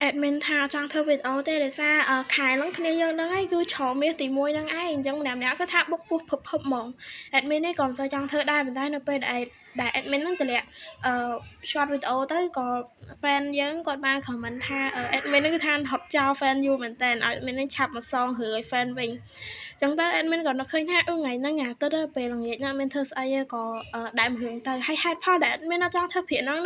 admin ថាចង់ធ្វើវីដេអូទេដោយសារខែហ្នឹងគ្នាយើងហ្នឹងឯងគឺច្រមាសទី1ហ្នឹងឯងអញ្ចឹងម្នាក់ៗគឺថាបុកពោះភឹបហ្មង admin នេះក៏មិនសូវចង់ធ្វើដែរប៉ុន្តែនៅពេលដែល admin ហ្នឹងតម្លាក់short វីដេអូទៅក៏ fan យើងគាត់បាន comment ថា admin ហ្នឹងគឺថាហត់ចោល fan យូរមែនតើឲ្យ admin ហ្នឹងឆាប់មកសងរឿងឲ្យ fan វិញចឹងទៅ admin ក៏នឹកឃើញថាថ្ងៃហ្នឹងញ៉ាទៅពេលល្ងាចហ្នឹងមានធ្វើស្អីក៏ដើមរឿងទៅហើយហេតុផលដែល admin អត់ចង់ធ្វើភាគហ្នឹង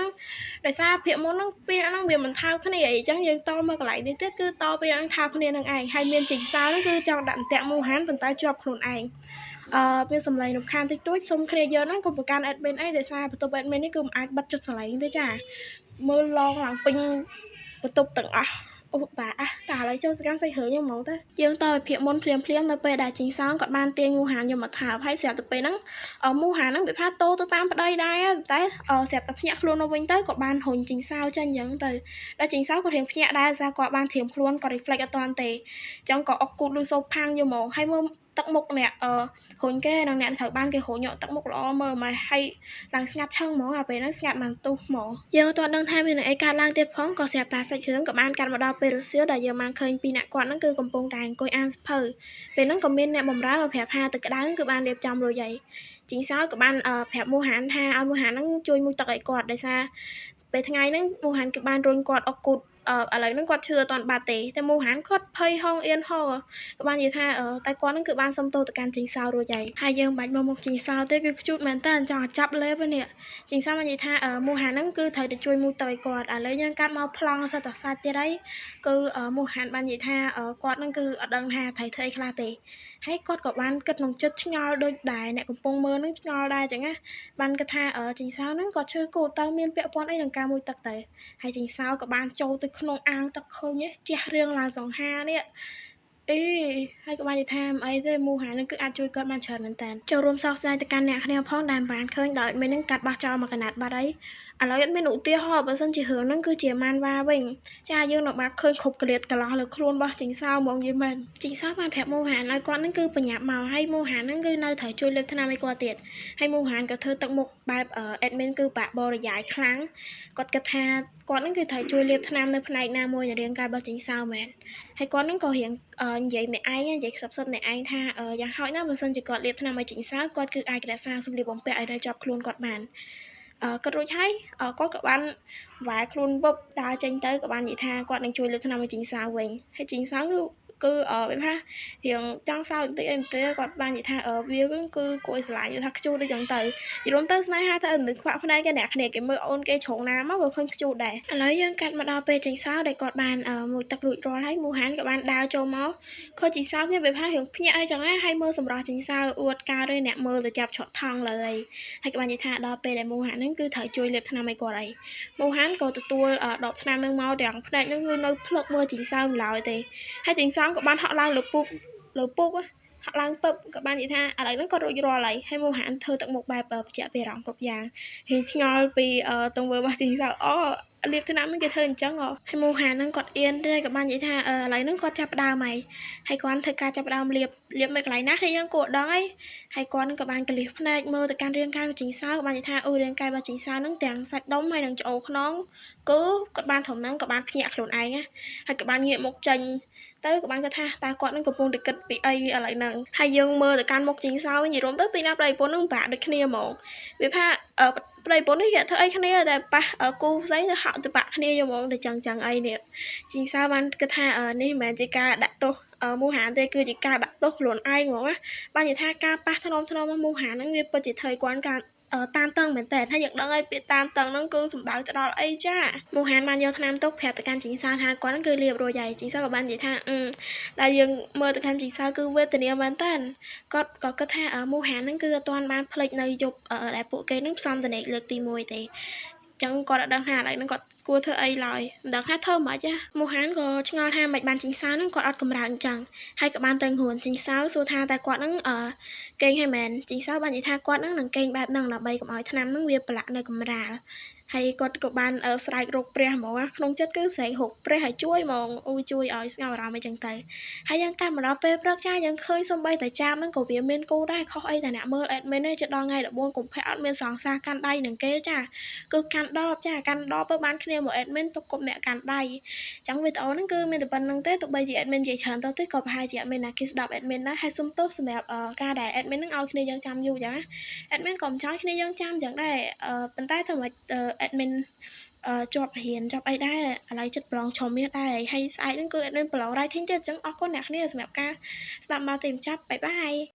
ដោយសារភាគមុនហ្នឹងពេលហ្នឹងវាមិនថោកគ្នាអីចឹងយើងតមកកន្លែងនេះទៀតគឺតពេលហ្នឹងថោកគ្នានឹងឯងហើយមានជីងសៅហ្នឹងគឺចង់ដាក់អន្ទាក់មូហានប៉ុន្តែជាប់ខ្លួនឯងមានសម្លេងរំខានតិចតួចសុំគ្នាយកហ្នឹងកុំប្រកាន់ admin អីដោយសារបន្ទប់ admin នេះគឺមិនអាចបិទជិតសម្លេងទេចាមើលឡងឡើងពេញបន្ទប់ទាំងអស់អូបាទតែឥឡូវចូលសកម្មសាច់រឿងយើងហ្មងទៅយើងតឲ្យភាគមុនភ្លាមនៅពេលដែលជីងសងគាត់បានទាញមូហានយកមកថើបហើយស្រាប់តែពេលហ្នឹងមូហានហ្នឹងវាផាតោទៅតាមប្តីដែរតែស្រាប់តែភ្ញាក់ខ្លួនមកវិញទៅក៏បានរុញជីងសៅចឹងអញ្ចឹងទៅដល់ជីងសៅក៏រៀងភ្ញាក់ដែរសារគាត់បានធៀមខ្លួនក៏ reflect អត់តាន់ទេអញ្ចឹងក៏អុកគូតលុយសូផាំងយកមកហើយមើលទឹកមុខអ្នករុញគេនឹងអ្នកត្រូវបានគេរុញយកទឹកមុខល្អមើលមកហើយឡើងស្ងាត់ឈឹងហ្មងអាពេលហ្នឹងស្ងាត់បានទុះហ្មងយើងអត់ដឹងថាមានអីកើតឡើងទៀតផងក៏ស្រាប់តែសាច់រឿងក៏បានកាត់មកដល់ពេលរសៀលដែលយើងបានឃើញពីអ្នកគាត់ហ្នឹងគឺកំពុងតែអង្គុយអានសភៅពេលហ្នឹងក៏មានអ្នកបម្រើមកប្រាប់ថាទឹកក្តៅគឺបានរៀបចំរួចហើយជីងសោក៏បានប្រាប់មូហានថាឲ្យមូហានហ្នឹងជួយមួយទឹកឲ្យគាត់ដោយសារពេលថ្ងៃហ្នឹងមូហានគឺបានរុញគាត់អុកគូតឥឡូវហ្នឹងគាត់ឈឺអត់តាន់បាត់ទេតែមូហានគាត់ភ័យហងអៀនហងក៏បាននិយាយថាតែគាត់ហ្នឹងគឺបានសុំទោសទៅកាន់ជីងសៅរួចហើយយើងបាច់មកមុខជីងសៅទេគឺខ្ជូតមែនតើចង់ឲ្យចាប់លេបនេះជីងសៅបាននិយាយថាមូហានហ្នឹងគឺត្រូវតែជួយមួយទៅឲ្យគាត់ឥឡូវយើងកាត់មកប្លង់សិតតែសាច់ទៀតហើយគឺមូហានបាននិយាយថាគាត់ហ្នឹងគឺអត់ដឹងថាត្រូវធ្វើអីខ្លះទេហើយគាត់ក៏បានគិតក្នុងចិត្តឆ្ងល់ដូចដែរអ្នកកំពុងមើលហ្នឹងឆ្ងល់ដែរអញ្ចឹងណាបានគិតថាជីងសៅហ្នឹងគាត់ឈឺគូតើមានពាក់ព័ន្ធអីនឹងការមួយទឹកទៅហើយជីងសៅក៏បានចូលទៅក្នុងអាងទឹកឃើញជះរឿងឡើងសង្ហានេះហើយក៏បាននិយាយថាអីទេមូហានឹងគឺអាចជួយគាត់បានច្រើនមែនតើចូលរួមសោកស្ដាយទៅកាន់អ្នកគ្នាផងដែលបានឃើញដោយមាននឹងកាត់បោះចោលមកកណាត់បាត់ហើយឥឡូវអត់មានឧទាហរណ៍បើសិនជារឿងហ្នឹងគឺជាម៉ានវ៉ាវិញចាយើងនឹងបានឃើញគ្រប់ក្លៀតកន្លោះលើខ្លួនរបស់ជីងសៅហ្មងយីមែនជីងសៅបានប្រាប់មូហានឲ្យគាត់ហ្នឹងគឺបញ្ញាប់មកហើយមូហានហ្នឹងគឺនៅត្រូវជួយលេបថ្នាំឲ្យគាត់ទៀតហើយមូហានក៏ធ្វើទឹកមុខបែប admin គឺបាក់បរិយាយខ្លាំងគាត់គិតថាគាត់ហ្នឹងគឺត្រូវជួយលេបថ្នាំនៅផ្នែកណាមួយនៃរាងកាយរបស់ជីងសៅមែនហើយគាត់ហ្នឹងក៏រៀងនិយាយម្នាក់ឯងនិយាយខ្សឹបៗម្នាក់ឯងថាយ៉ាងហោចណាស់បើសិនជាគាត់លេបថ្នាំឲ្យជីងសៅគាត់គឺអាចរក្សាសម្លៀកបំពាក់ឲ្យនៅជាប់ខ្លួនគាត់បានគាត់រួចហើយគាត់ក៏បានវាយខ្លួនវឹបដើរចេញទៅក៏បាននិយាយថាគាត់នឹងជួយលើកថ្នាំឲ្យជីងសៅវិញហើយជីងសៅគឺវាថារៀងចង់សើចបន្តិចគាត់បាននិយាយថាវាគឺគួរឲ្យស្រឡាញ់ថាខ្ជូតដូចចឹងទៅយល់ទៅស្នេហាទៅមនុស្សខ្វាក់ភ្នែកគេអ្នកគ្នាគេមើលអូនគេច្រងណាមកក៏ឃើញខ្ជូតដែរឥឡូវយើងកាត់មកដល់ពេលជីងសៅដែលគាត់បានមួយទឹករួចរាល់ហើយមូហានក៏បានដើរចូលមកឃើញជីងសៅវាថារៀងភ្ញាក់អីចឹងណាហើយមើលសម្រស់ជីងសៅអួតកើតទេអ្នកមើលទៅចាប់ឆក់ថងលើហើយក៏បាននិយាយថាដល់ពេលដែលមូហានហ្នឹងគឺត្រូវជួយលេបថ្នាំឲ្យគាត់អីមូហានក៏ទទួលដបថ្នាំហ្នឹងមកទាំងផ្នែកហ្នឹងគឺនៅភ្លុកមើលជីងសៅមិនឡើយទេហើយជីងសៅក៏បានហក់ឡើងលើពុកហក់ឡើងពឹបក៏បាននិយាយថាឥឡូវហ្នឹងគាត់រួចរាល់ហើយមូហានធ្វើទឹកមុខបែបបច្ចៈពីអារម្មណ៍គ្រប់យ៉ាងហើយឆ្ងល់ពីទង្វើរបស់ជីងសៅលាបថ្នាំហ្នឹងគេធ្វើអញ្ចឹងហើយមូហានហ្នឹងគាត់អៀនទេក៏បាននិយាយថាឥឡូវហ្នឹងគាត់ចាប់ផ្ដើមហើយគាត់ធ្វើការចាប់ផ្ដើមលាបនៅកន្លែងណាគេយើងគួរដឹងហើយគាត់ហ្នឹងក៏បានកលៀសភ្នែកមើលទៅកាន់រាងកាយរបស់ជីងសៅក៏បាននិយាយថារាងកាយរបស់ជីងសៅហ្នឹងទាំងសាច់ដុំហើយនិងច្អោខ្នងគឺគាត់បានធំហ្នឹងក៏បានភ្ញាក់ខ្លួនឯងហើយក៏បានងាកមុខចេញទៅក៏បានគាត់ថាតើគាត់នឹងកំពុងតែគិតពីអីឥឡូវហ្នឹងហើយយើងមើលទៅកាន់មុខជីងសៅវិញនិយាយរួមទៅពីណាប្តីប្រពន្ធនឹងបាក់ដូចគ្នាហ្មងវាថាប្តីប្រពន្ធនេះគេធ្វើអីគ្នាតែប៉ះគូផ្សេងទៅហក់ទៅបាក់គ្នាហ្មងទៅចឹងអីនេះជីងសៅបានគិតថានេះមិនមែនជាការដាក់ទោសមូហានទេគឺជាការដាក់ទោសខ្លួនឯងហ្មងណាបាននិយាយថាការប៉ះថ្នមរបស់មូហានហ្នឹងវាពិតជាធ្វើឲ្យគាត់ការតានតឹងមែនតើហើយយើងដឹងហើយពាក្យតានតឹងហ្នឹងគឺសំដៅទៅដល់អីចាមូហានបានយកថ្នាំទុកប្រាប់ទៅកាន់ជីងសៅថាគាត់ហ្នឹងគឺលាបរួចហើយជីងសៅក៏បាននិយាយថាដែលយើងមើលទៅកាន់ជីងសៅគឺវេទនាមែនតើគាត់ក៏គិតថាមូហានហ្នឹងគឺអត់ទាន់បានភ្លេចនៅយប់ដែលពួកគេហ្នឹងផ្សំតនេកលើកទី1ទេចឹងគាត់អត់ដឹងថាឥឡូវហ្នឹងគាត់គួរធ្វើអីឡើយមិនដឹងថាធ្វើមិនខ្មិចមូហានក៏ឆ្ងល់ថាមិនបានជីងសៅហ្នឹងគាត់អត់កម្រើកអញ្ចឹងហើយក៏បានទៅហួនជីងសៅសួរថាតែគាត់ហ្នឹងកេងហើយមែនជីងសៅបាននិយាយថាគាត់ហ្នឹងនឹងកេងបែបហ្នឹងដើម្បីកុំឲ្យថ្នាំហ្នឹងវាប្រឡាក់នៅកម្រាល ហើយគាត់ក៏បានស្រែករកព្រះហ្មងណាក្នុងចិត្តគឺស្រែករកព្រះឲ្យជួយហ្មងអូជួយឲ្យស្ងប់អារម្មណ៍អីចឹងទៅហើយយើងកាន់មកដល់ពេលព្រឹកចាយើងឃើញសំបីតែចាមហ្នឹងក៏វាមានគូដែរខុសអីតែអ្នកមើល admin ទេជិតដល់ថ្ងៃ14កុម្ភៈអត់មានសង្សារកាន់ដៃនឹងគេចាគឺកាន់ដបចាកាន់ដបទៅបានគ្នាមក admin ទុកគុំអ្នកកាន់ដៃចឹងវីដេអូហ្នឹងគឺមានតែប៉ុណ្្នឹងទេទោះបីជា admin និយាយច្រើនទៅក៏ប្រហែលជាអត់មានអ្នកគេស្ដាប់ admin ដែរហើយសុំទោសសម្រាប់ការដែល admin ហ្នឹងឲ្យគ្នាយើងចាំយូរចឹងណា admin ក៏មិនចង់គ្នាយើងចាំចឹងដែរប៉ុន្តែធ្វើម៉េចadmin ជាប់រៀនជាប់អីដែរឥឡូវចិត្តប្រឡងឆមាសដែរហើយស្អែកហ្នឹងគឺ admin ប្រឡង writing ទៀតអញ្ចឹងអរគុណអ្នកគ្នាសម្រាប់ការស្ដាប់មកទីបញ្ចប់បាយបាយ